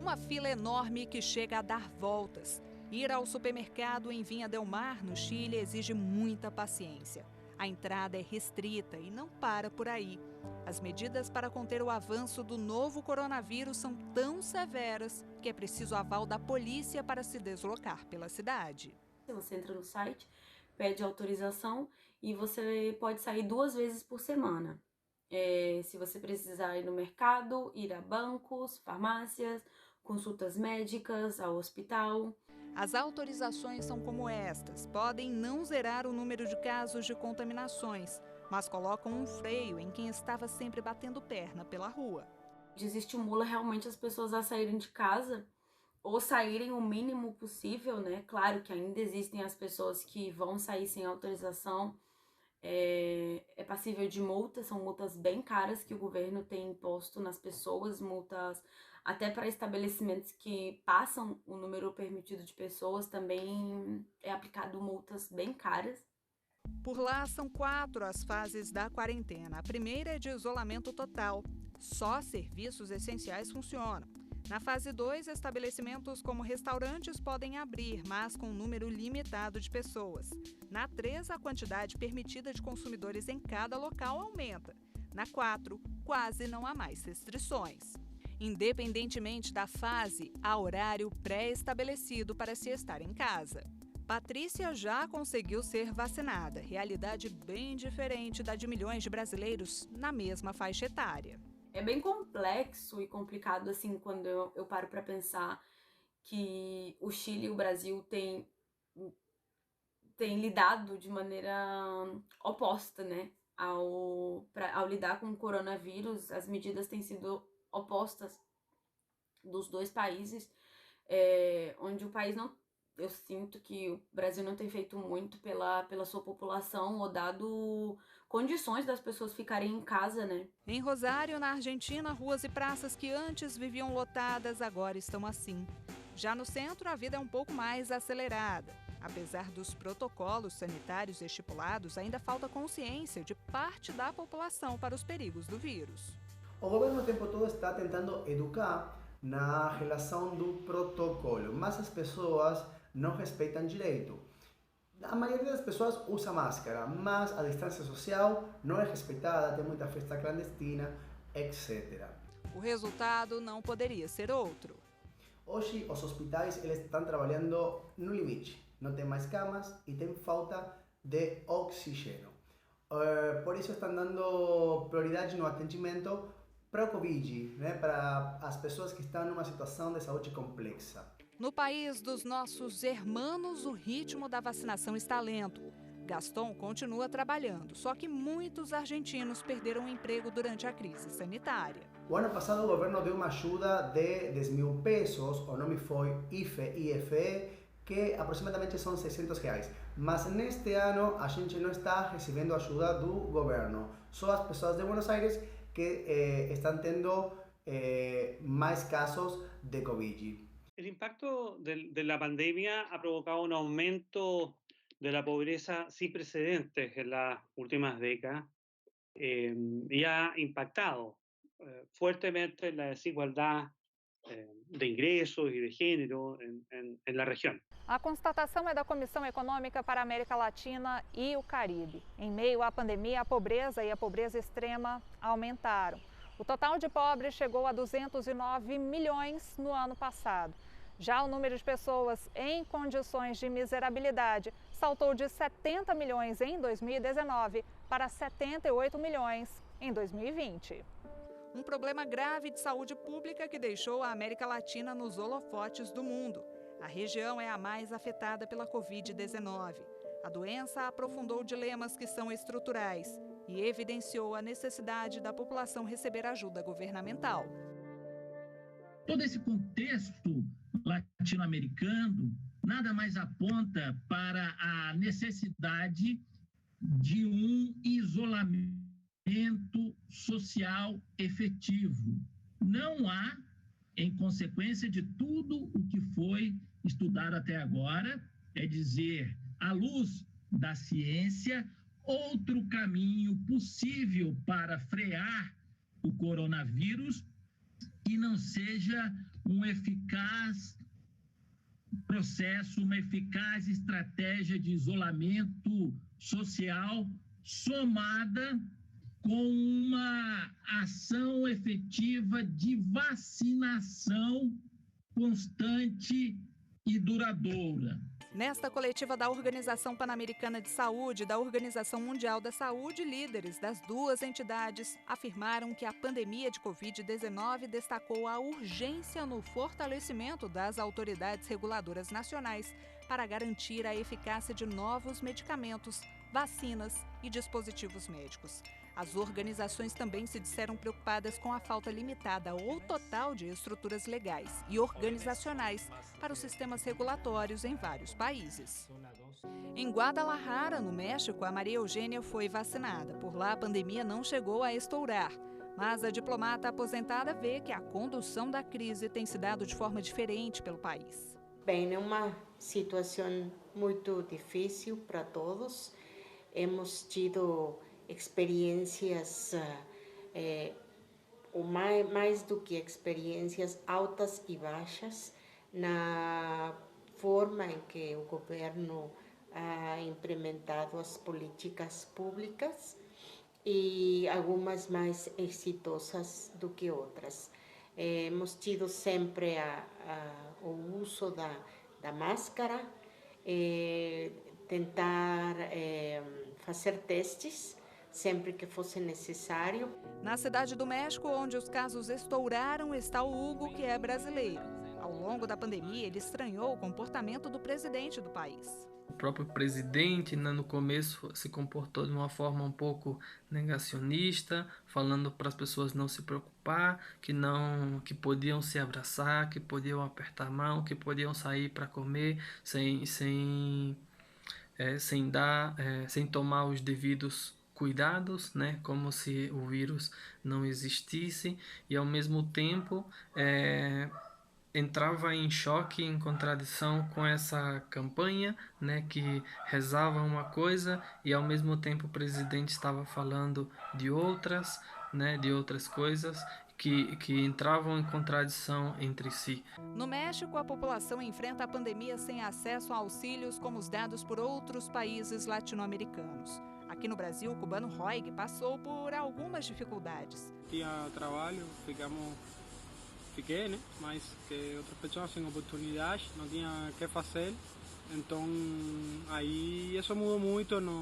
Uma fila enorme que chega a dar voltas. Ir ao supermercado em Vinha del Mar, no Chile, exige muita paciência. A entrada é restrita e não para por aí. As medidas para conter o avanço do novo coronavírus são tão severas que é preciso aval da polícia para se deslocar pela cidade. Você entra no site, pede autorização e você pode sair 2 vezes por semana. Se você precisar ir no mercado, ir a bancos, farmácias, consultas médicas, ao hospital. As autorizações são como estas. Podem não zerar o número de casos de contaminações, mas colocam um freio em quem estava sempre batendo perna pela rua. Desestimula realmente as pessoas a saírem de casa ou saírem o mínimo possível, né? Claro que ainda existem as pessoas que vão sair sem autorização, é passível de multas, são multas bem caras que o governo tem imposto nas pessoas, multas até para estabelecimentos que passam o número permitido de pessoas, também é aplicado multas bem caras. Por lá são 4 as fases da quarentena. A primeira é de isolamento total. Só serviços essenciais funcionam. Na fase 2, estabelecimentos como restaurantes podem abrir, mas com um número limitado de pessoas. Na 3, a quantidade permitida de consumidores em cada local aumenta. Na 4, quase não há mais restrições. Independentemente da fase, há horário pré-estabelecido para se estar em casa. Patrícia já conseguiu ser vacinada, realidade bem diferente da de milhões de brasileiros na mesma faixa etária. É bem complexo e complicado, assim, quando eu paro para pensar que o Chile e o Brasil têm lidado de maneira oposta, né? Ao lidar com o coronavírus, as medidas têm sido opostas dos dois países, onde o país não... Eu sinto que o Brasil não tem feito muito pela sua população ou dado condições das pessoas ficarem em casa, né? Em Rosário, na Argentina, ruas e praças que antes viviam lotadas agora estão assim. Já no centro, a vida é um pouco mais acelerada. Apesar dos protocolos sanitários estipulados, ainda falta consciência de parte da população para os perigos do vírus. O governo o tempo todo está tentando educar na relação do protocolo, mas as pessoas não respeitam direito. A maioria das pessoas usa máscara, mas a distância social não é respeitada, tem muita festa clandestina, etc. O resultado não poderia ser outro. Hoje, os hospitais eles estão trabalhando no limite. Não tem mais camas e tem falta de oxigênio. Por isso estão dando prioridade no atendimento para o Covid, né, para as pessoas que estão numa situação de saúde complexa. No país dos nossos hermanos, o ritmo da vacinação está lento. Gaston continua trabalhando, só que muitos argentinos perderam o emprego durante a crise sanitária. O ano passado o governo deu uma ajuda de 10.000 pesos, o nome foi IFE, que aproximadamente são R$600. Mas neste ano a gente não está recebendo ajuda do governo, só as pessoas de Buenos Aires que están teniendo más casos de COVID. El impacto de la pandemia ha provocado un aumento de la pobreza sin precedentes en las últimas décadas y ha impactado fuertemente la desigualdad de ingressos e de gênero em la região. A constatação é da Comissão Econômica para a América Latina e o Caribe. Em meio à pandemia, a pobreza e a pobreza extrema aumentaram. O total de pobres chegou a 209 milhões no ano passado. Já o número de pessoas em condições de miserabilidade saltou de 70 milhões em 2019 para 78 milhões em 2020. Um problema grave de saúde pública que deixou a América Latina nos holofotes do mundo. A região é a mais afetada pela Covid-19. A doença aprofundou dilemas que são estruturais e evidenciou a necessidade da população receber ajuda governamental. Todo esse contexto latino-americano nada mais aponta para a necessidade de um isolamento social efetivo. Não há em consequência de tudo o que foi estudado até agora, é dizer, à luz da ciência, outro caminho possível para frear o coronavírus e não seja um eficaz processo, uma eficaz estratégia de isolamento social somada com uma ação efetiva de vacinação constante e duradoura. Nesta coletiva da Organização Pan-Americana de Saúde e da Organização Mundial da Saúde, líderes das duas entidades afirmaram que a pandemia de Covid-19 destacou a urgência no fortalecimento das autoridades reguladoras nacionais para garantir a eficácia de novos medicamentos, vacinas e dispositivos médicos. As organizações também se disseram preocupadas com a falta limitada ou total de estruturas legais e organizacionais para os sistemas regulatórios em vários países. Em Guadalajara, no México, a Maria Eugênia foi vacinada. Por lá, a pandemia não chegou a estourar. Mas a diplomata aposentada vê que a condução da crise tem se dado de forma diferente pelo país. Bem, é uma situação muito difícil para todos. Hemos tido experiências, ou mais do que experiências, altas e baixas na forma em que o governo ha implementado as políticas públicas e algumas mais exitosas do que outras. Hemos tido sempre o uso da máscara, tentar fazer testes sempre que fosse necessário. Na cidade do México, onde os casos estouraram, está o Hugo, que é brasileiro. Ao longo da pandemia, ele estranhou o comportamento do presidente do país. O próprio presidente, no começo, se comportou de uma forma um pouco negacionista, falando para as pessoas não se preocupar, que podiam se abraçar, que podiam apertar a mão, que podiam sair para comer sem tomar os devidos cuidados, né, como se o vírus não existisse, e ao mesmo tempo entrava em choque, em contradição com essa campanha, né, que rezava uma coisa e ao mesmo tempo o presidente estava falando de outras, né, de outras coisas que entravam em contradição entre si. No México, a população enfrenta a pandemia sem acesso a auxílios como os dados por outros países latino-americanos. Aqui no Brasil, o cubano Roig passou por algumas dificuldades. Tinha trabalho, fiquei, né? Mas que outras pessoas sem oportunidade, não tinha o que fazer. Então, aí isso mudou muito na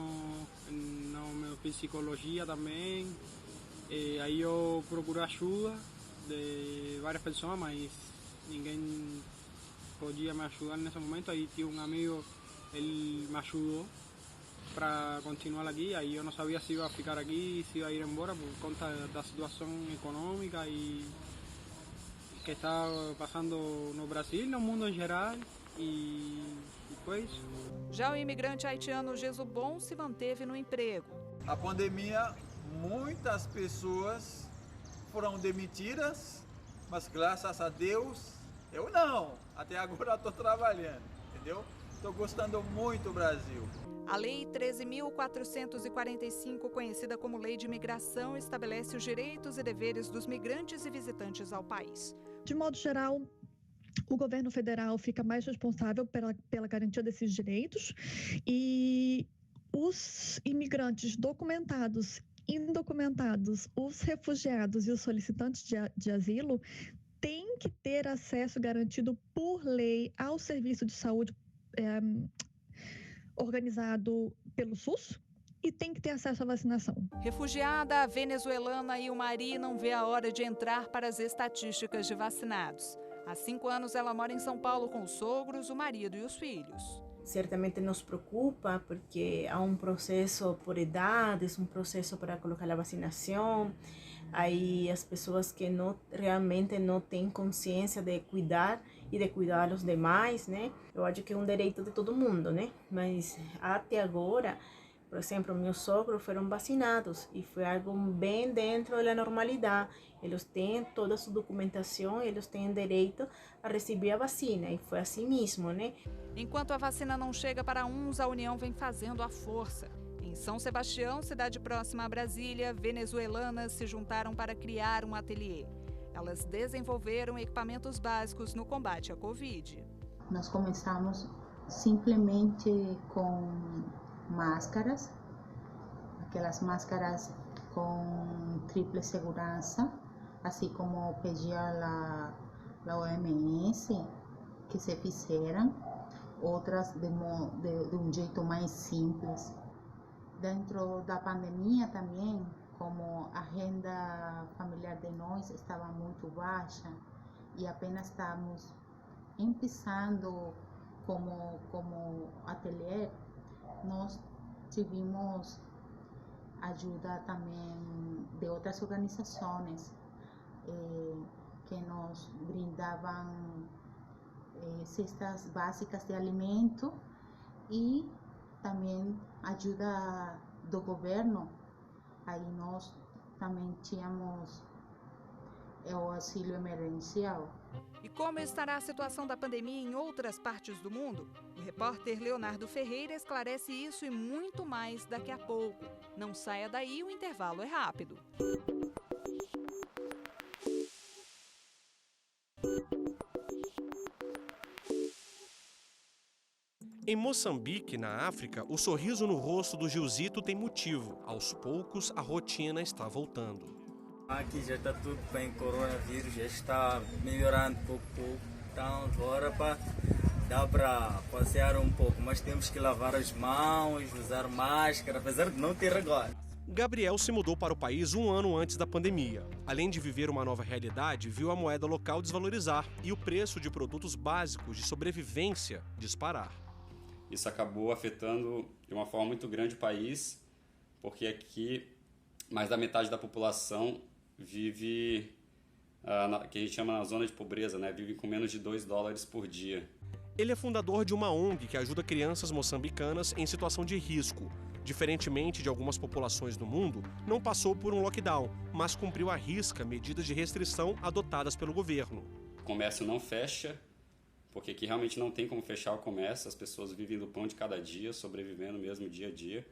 minha psicologia também. E aí eu procurei ajuda de várias pessoas, mas ninguém podia me ajudar nesse momento. Aí tinha um amigo, ele me ajudou para continuar aqui. Aí eu não sabia se ia ficar aqui, se ia ir embora por conta da situação econômica e que está passando no Brasil, no mundo em geral. E depois... Já o imigrante haitiano Jesubon se manteve no emprego. A pandemia, muitas pessoas foram demitidas, mas graças a Deus, eu não. Até agora estou trabalhando, entendeu? Estou gostando muito do Brasil. A Lei 13.445, conhecida como Lei de Imigração, estabelece os direitos e deveres dos migrantes e visitantes ao país. De modo geral, o governo federal fica mais responsável pela garantia desses direitos e os imigrantes documentados, indocumentados, os refugiados e os solicitantes de asilo têm que ter acesso garantido por lei ao serviço de saúde organizado pelo SUS e tem que ter acesso à vacinação. Refugiada, a venezuelana Ilmari não vê a hora de entrar para as estatísticas de vacinados. Há 5 anos ela mora em São Paulo com os sogros, o marido e os filhos. Certamente nos preocupa porque há um processo por idades, um processo para colocar a vacinação. Aí as pessoas que realmente não têm consciência de cuidar e de cuidar dos demais, né? Eu acho que é um direito de todo mundo, né? Mas até agora Por exemplo, meus sogros foram vacinados e foi algo bem dentro da normalidade. Eles têm toda a sua documentação, eles têm direito a receber a vacina e foi assim mesmo, né? Enquanto a vacina não chega para uns, a União vem fazendo a força. Em São Sebastião, cidade próxima a Brasília, venezuelanas se juntaram para criar um ateliê. Elas desenvolveram equipamentos básicos no combate à Covid. Nós começamos simplesmente com máscaras, aquelas máscaras com triple segurança, assim como pedia a OMS que se fizeram, outras de um jeito mais simples. Dentro da pandemia também, como a renda familiar de nós estava muito baixa e apenas estamos começando como ateliê, nós tivemos ajuda também de outras organizações que nos brindavam cestas básicas de alimento e também ajuda do governo. Aí nós também tínhamos o auxílio emergencial. E como estará a situação da pandemia em outras partes do mundo? O repórter Leonardo Ferreira esclarece isso e muito mais daqui a pouco. Não saia daí, o intervalo é rápido. Em Moçambique, na África, o sorriso no rosto do Gilzito tem motivo. Aos poucos, a rotina está voltando. Aqui já está tudo bem, o coronavírus já está melhorando pouco a pouco. Então agora dá para passear um pouco, mas temos que lavar as mãos, usar máscara, apesar de não ter agora. Gabriel se mudou para o país um ano antes da pandemia. Além de viver uma nova realidade, viu a moeda local desvalorizar e o preço de produtos básicos de sobrevivência disparar. Isso acabou afetando de uma forma muito grande o país, porque aqui mais da metade da população vive, que a gente chama na zona de pobreza, né? Vive com menos de $2 por dia. Ele é fundador de uma ONG que ajuda crianças moçambicanas em situação de risco. Diferentemente de algumas populações do mundo, não passou por um lockdown, mas cumpriu à risca medidas de restrição adotadas pelo governo. O comércio não fecha, porque aqui realmente não tem como fechar o comércio, as pessoas vivem do pão de cada dia, sobrevivendo mesmo dia a dia,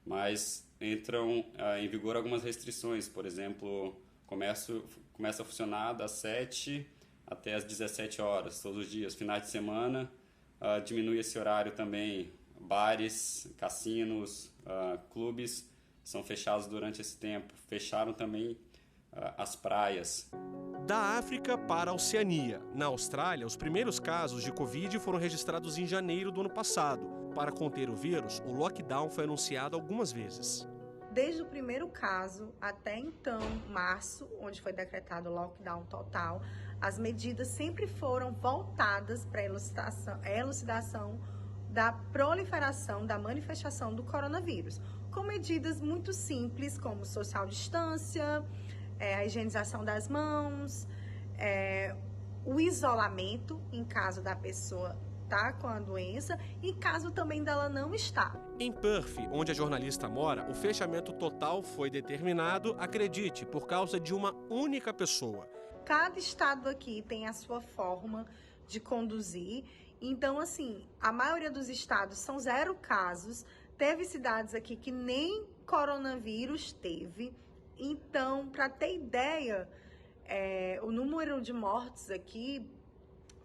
mas entram em vigor algumas restrições. Por exemplo, o comércio começa a funcionar das 7 até as 17 horas, todos os dias. Finais de semana, diminui esse horário também. Bares, cassinos, clubes são fechados durante esse tempo. Fecharam também as praias. Da África para a Oceania. Na Austrália, os primeiros casos de Covid foram registrados em janeiro do ano passado. Para conter o vírus, o lockdown foi anunciado algumas vezes. Desde o primeiro caso até então, março, onde foi decretado o lockdown total, as medidas sempre foram voltadas para a elucidação da proliferação, da manifestação do coronavírus, com medidas muito simples, como social distância, a higienização das mãos, o isolamento em caso da pessoa estar com a doença e caso também dela não estar. Em Perth, onde a jornalista mora, o fechamento total foi determinado, acredite, por causa de uma única pessoa. Cada estado aqui tem a sua forma de conduzir. Então, assim, a maioria dos estados são 0 casos. Teve cidades aqui que nem coronavírus teve. Então, para ter ideia, o número de mortes aqui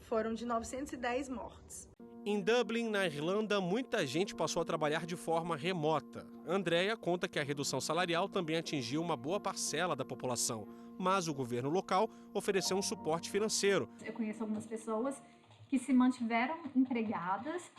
foram de 910 mortes. Em Dublin, na Irlanda, muita gente passou a trabalhar de forma remota. Andréia conta que a redução salarial também atingiu uma boa parcela da população, mas o governo local ofereceu um suporte financeiro. Eu conheço algumas pessoas que se mantiveram empregadas,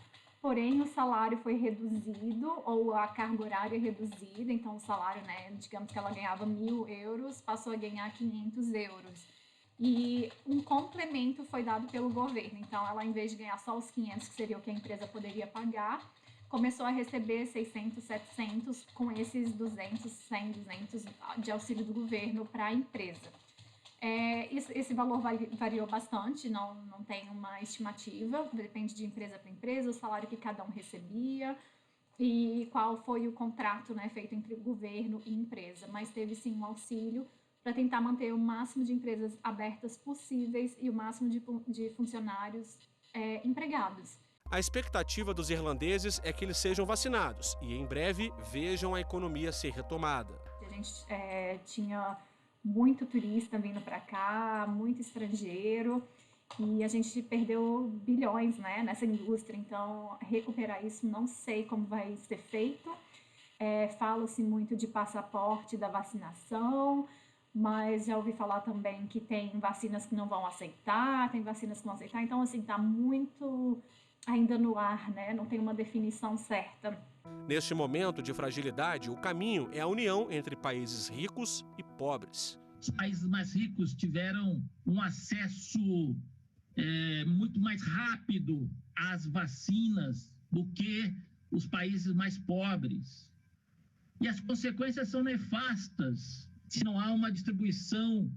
porém o salário foi reduzido ou a carga horária reduzida, então o salário, digamos que ela ganhava 1.000 euros, passou a ganhar 500 euros. E um complemento foi dado pelo governo, então ela, em vez de ganhar só os 500, que seria o que a empresa poderia pagar, começou a receber 600, 700 com esses 200, 100, 200 de auxílio do governo para a empresa. Esse valor variou bastante, não tem uma estimativa, depende de empresa para empresa, o salário que cada um recebia. e qual foi o contrato, né, feito entre o governo e empresa, mas teve sim um auxílio para tentar manter o máximo de empresas abertas possíveis e o máximo de funcionários empregados. A expectativa dos irlandeses é que eles sejam vacinados e, em breve, vejam a economia ser retomada. A gente tinha muito turista vindo para cá, muito estrangeiro, e a gente perdeu bilhões, né, nessa indústria. Então, recuperar isso, não sei como vai ser feito. Fala-se muito de passaporte da vacinação, mas já ouvi falar também que tem vacinas que não vão aceitar, tem vacinas que vão aceitar. Então, assim, está muito ainda no ar, né? Não tem uma definição certa. Neste momento de fragilidade, o caminho é a união entre países ricos e pobres. Os países mais ricos tiveram um acesso muito mais rápido às vacinas do que os países mais pobres. E as consequências são nefastas se não há uma distribuição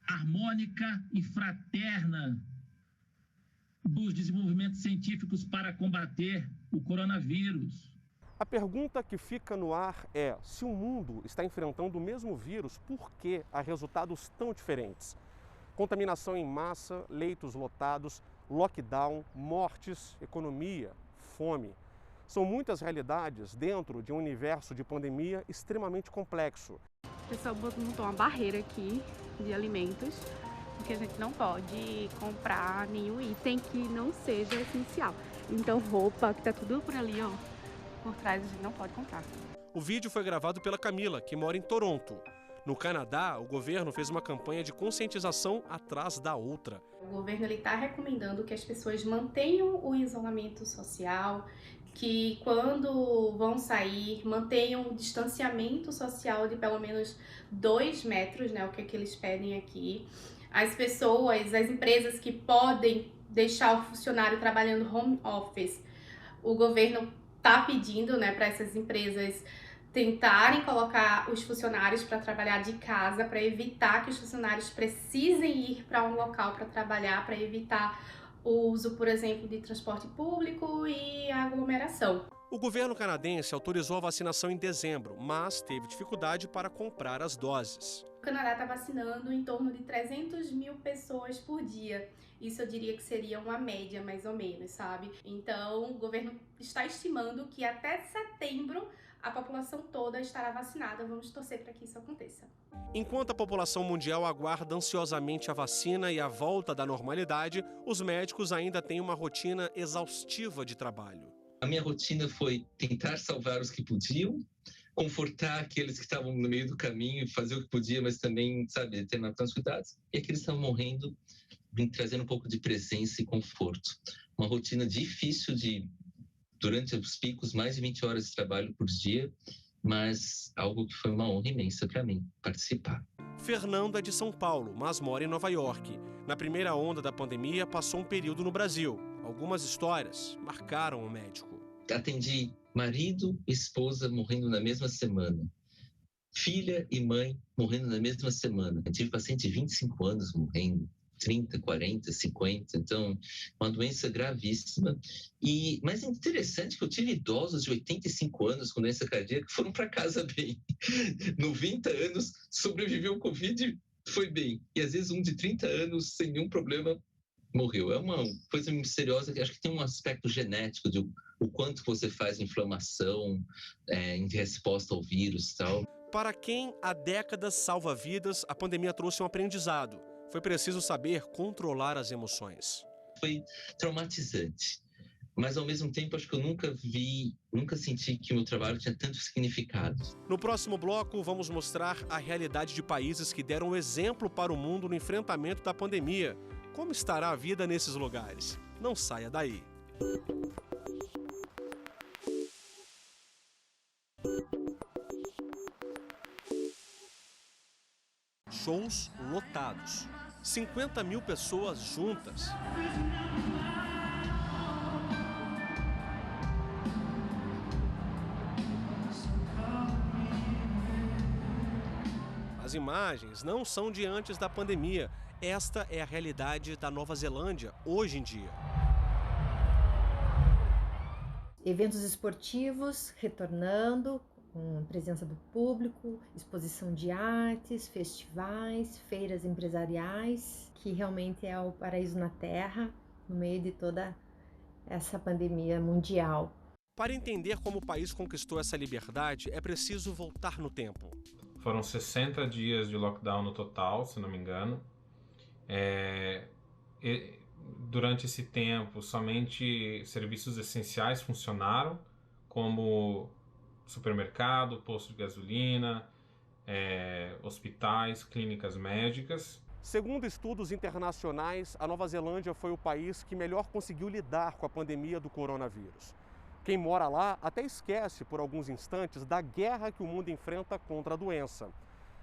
harmônica e fraterna dos desenvolvimentos científicos para combater o coronavírus. A pergunta que fica no ar é: se o mundo está enfrentando o mesmo vírus, por que há resultados tão diferentes? Contaminação em massa, leitos lotados, lockdown, mortes, economia, fome. São muitas realidades dentro de um universo de pandemia extremamente complexo. O pessoal montou uma barreira aqui de alimentos, porque a gente não pode comprar nenhum item que não seja essencial. Então roupa, que tá tudo por ali, ó, por trás, a gente não pode comprar. O vídeo foi gravado pela Camila, que mora em Toronto. No Canadá, o governo fez uma campanha de conscientização atrás da outra. O governo está recomendando que as pessoas mantenham o isolamento social, que quando vão sair, mantenham o distanciamento social de pelo menos 2 metros, né, o que eles pedem aqui. As pessoas, as empresas que podem deixar o funcionário trabalhando home office, o governo está pedindo, né, para essas empresas tentarem colocar os funcionários para trabalhar de casa, para evitar que os funcionários precisem ir para um local para trabalhar, para evitar o uso, por exemplo, de transporte público e aglomeração. O governo canadense autorizou a vacinação em dezembro, mas teve dificuldade para comprar as doses. O Canadá está vacinando em torno de 300 mil pessoas por dia. Isso eu diria que seria uma média, mais ou menos, sabe? Então, o governo está estimando que até setembro a população toda estará vacinada. Vamos torcer para que isso aconteça. Enquanto a população mundial aguarda ansiosamente a vacina e a volta da normalidade, os médicos ainda têm uma rotina exaustiva de trabalho. A minha rotina foi tentar salvar os que podiam, confortar aqueles que estavam no meio do caminho, fazer o que podia, mas também, sabe, ter os cuidados. E aqueles que estavam morrendo, trazendo um pouco de presença e conforto. Uma rotina difícil durante os picos, mais de 20 horas de trabalho por dia, mas algo que foi uma honra imensa para mim, participar. Fernanda é de São Paulo, mas mora em Nova York. Na primeira onda da pandemia, passou um período no Brasil. Algumas histórias marcaram o médico. Atendi marido e esposa morrendo na mesma semana. Filha e mãe morrendo na mesma semana. Eu tive paciente de 25 anos morrendo. 30, 40, 50, então uma doença gravíssima. Mas é interessante que eu tive idosos de 85 anos com doença cardíaca que foram para casa bem. 90 anos sobreviveu ao Covid, foi bem. E às vezes um de 30 anos sem nenhum problema morreu. É uma coisa misteriosa que acho que tem um aspecto genético de o quanto você faz inflamação em resposta ao vírus e tal. Para quem há décadas salva vidas, a pandemia trouxe um aprendizado. Foi preciso saber controlar as emoções. Foi traumatizante, mas ao mesmo tempo acho que eu nunca senti que o meu trabalho tinha tanto significado. No próximo bloco vamos mostrar a realidade de países que deram exemplo para o mundo no enfrentamento da pandemia. Como estará a vida nesses lugares? Não saia daí. Shows lotados. 50 mil pessoas juntas. As imagens não são de antes da pandemia. Esta é a realidade da Nova Zelândia hoje em dia. Eventos esportivos retornando, com presença do público, exposição de artes, festivais, feiras empresariais, que realmente é o paraíso na Terra, no meio de toda essa pandemia mundial. Para entender como o país conquistou essa liberdade, é preciso voltar no tempo. Foram 60 dias de lockdown no total, se não me engano. Durante esse tempo, somente serviços essenciais funcionaram, como supermercado, posto de gasolina, hospitais, clínicas médicas. Segundo estudos internacionais, a Nova Zelândia foi o país que melhor conseguiu lidar com a pandemia do coronavírus. Quem mora lá até esquece por alguns instantes da guerra que o mundo enfrenta contra a doença.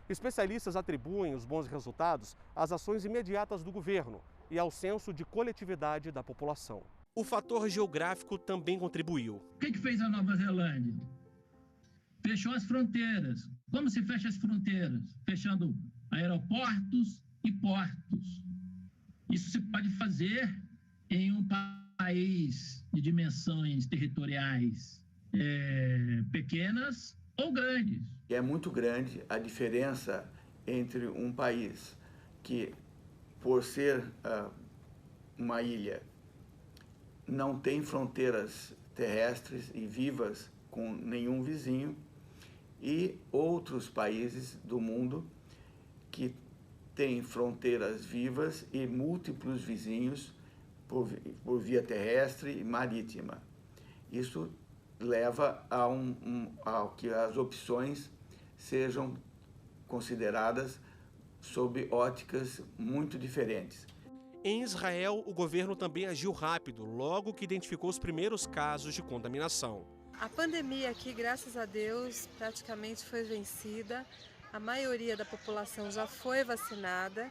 Especialistas atribuem os bons resultados às ações imediatas do governo e ao senso de coletividade da população. O fator geográfico também contribuiu. O que fez a Nova Zelândia? Fechou as fronteiras. Como se fecha as fronteiras? Fechando aeroportos e portos. Isso se pode fazer em um país de dimensões territoriais pequenas ou grandes. É muito grande a diferença entre um país que, por ser uma ilha, não tem fronteiras terrestres e vivas com nenhum vizinho, e outros países do mundo que têm fronteiras vivas e múltiplos vizinhos por via terrestre e marítima. Isso leva a que as opções sejam consideradas sob óticas muito diferentes. Em Israel, o governo também agiu rápido, logo que identificou os primeiros casos de contaminação. A pandemia aqui, graças a Deus, praticamente foi vencida. A maioria da população já foi vacinada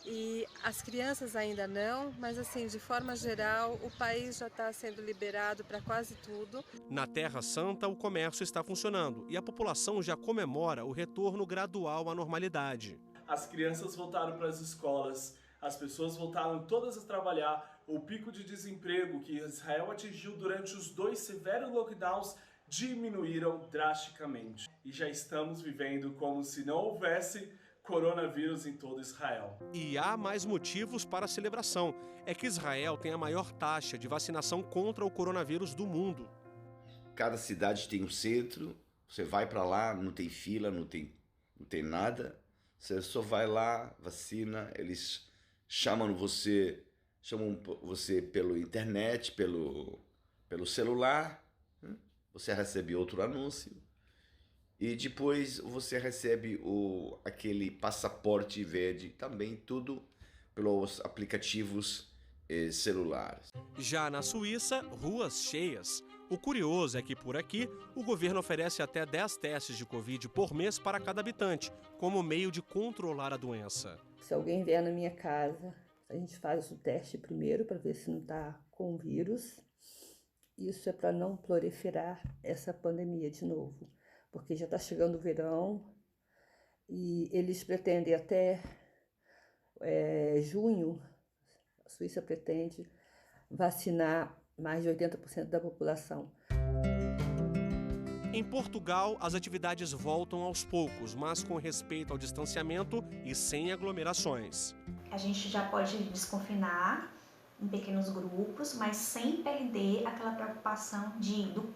e as crianças ainda não, mas assim, de forma geral, o país já está sendo liberado para quase tudo. Na Terra Santa, o comércio está funcionando e a população já comemora o retorno gradual à normalidade. As crianças voltaram para as escolas, as pessoas voltaram todas a trabalhar. O pico de desemprego que Israel atingiu durante os 2 severos lockdowns diminuíram drasticamente. E já estamos vivendo como se não houvesse coronavírus em todo Israel. E há mais motivos para a celebração. É que Israel tem a maior taxa de vacinação contra o coronavírus do mundo. Cada cidade tem um centro, você vai para lá, não tem fila, não tem nada. Você só vai lá, vacina, eles chamam você pelo internet, pelo celular, você recebe outro anúncio e depois você recebe aquele passaporte verde, também tudo pelos aplicativos celulares. Já na Suíça, ruas cheias. O curioso é que por aqui, o governo oferece até 10 testes de Covid por mês para cada habitante, como meio de controlar a doença. Se alguém vier na minha casa, a gente faz o teste primeiro para ver se não está com o vírus. Isso é para não proliferar essa pandemia de novo, porque já está chegando o verão e eles pretendem até junho, a Suíça pretende vacinar mais de 80% da população. Em Portugal, as atividades voltam aos poucos, mas com respeito ao distanciamento e sem aglomerações. A gente já pode desconfinar em pequenos grupos, mas sem perder aquela preocupação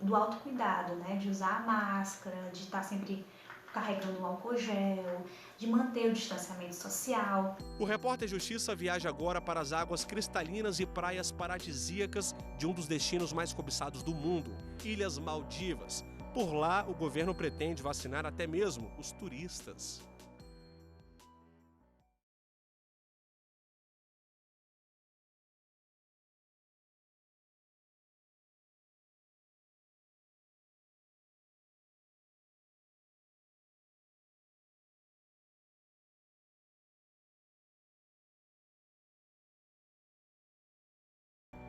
do autocuidado, né? De usar a máscara, de estar sempre carregando o álcool gel, de manter o distanciamento social. O Repórter Justiça viaja agora para as águas cristalinas e praias paradisíacas de um dos destinos mais cobiçados do mundo, Ilhas Maldivas. Por lá, o governo pretende vacinar até mesmo os turistas.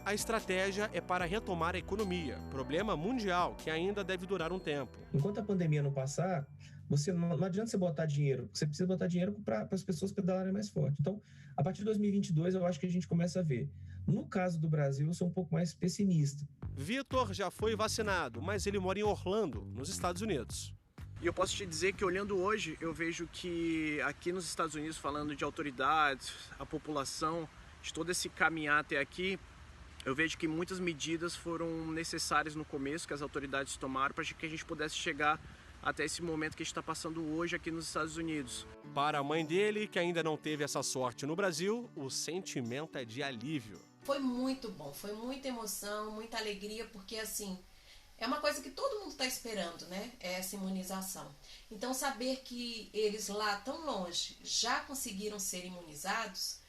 A estratégia é para retomar a economia, problema mundial que ainda deve durar um tempo. Enquanto a pandemia não passar, não adianta você botar dinheiro, você precisa botar dinheiro para as pessoas pedalarem mais forte. Então, a partir de 2022, eu acho que a gente começa a ver. No caso do Brasil, eu sou um pouco mais pessimista. Vitor já foi vacinado, mas ele mora em Orlando, nos Estados Unidos. E eu posso te dizer que, olhando hoje, eu vejo que aqui nos Estados Unidos, falando de autoridades, a população, de todo esse caminhar até aqui, eu vejo que muitas medidas foram necessárias no começo, que as autoridades tomaram, para que a gente pudesse chegar até esse momento que a gente está passando hoje aqui nos Estados Unidos. Para a mãe dele, que ainda não teve essa sorte no Brasil, o sentimento é de alívio. Foi muito bom, foi muita emoção, muita alegria, porque assim, é uma coisa que todo mundo está esperando, né? Essa imunização. Então saber que eles lá tão longe já conseguiram ser imunizados,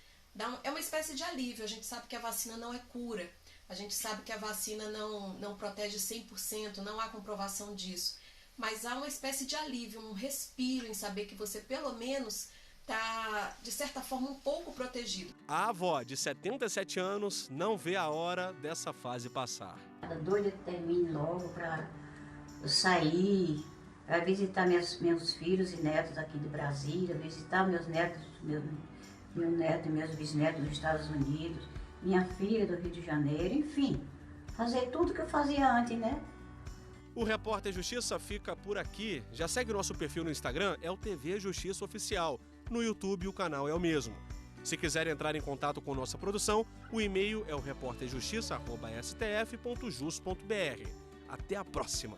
é uma espécie de alívio. A gente sabe que a vacina não é cura, a gente sabe que a vacina não protege 100%, não há comprovação disso. Mas há uma espécie de alívio, um respiro em saber que você pelo menos está, de certa forma, um pouco protegido. A avó de 77 anos não vê a hora dessa fase passar. Tô doida que termine logo para eu sair, para visitar meus filhos e netos aqui de Brasília, visitar meus netos, meu neto e meus bisnetos nos Estados Unidos, minha filha do Rio de Janeiro, enfim, fazer tudo que eu fazia antes, né? O Repórter Justiça fica por aqui. Já segue o nosso perfil no Instagram, é o TV Justiça Oficial. No YouTube o canal é o mesmo. Se quiser entrar em contato com nossa produção, o e-mail é o repórterjustiça@stf.jus.br. Até a próxima!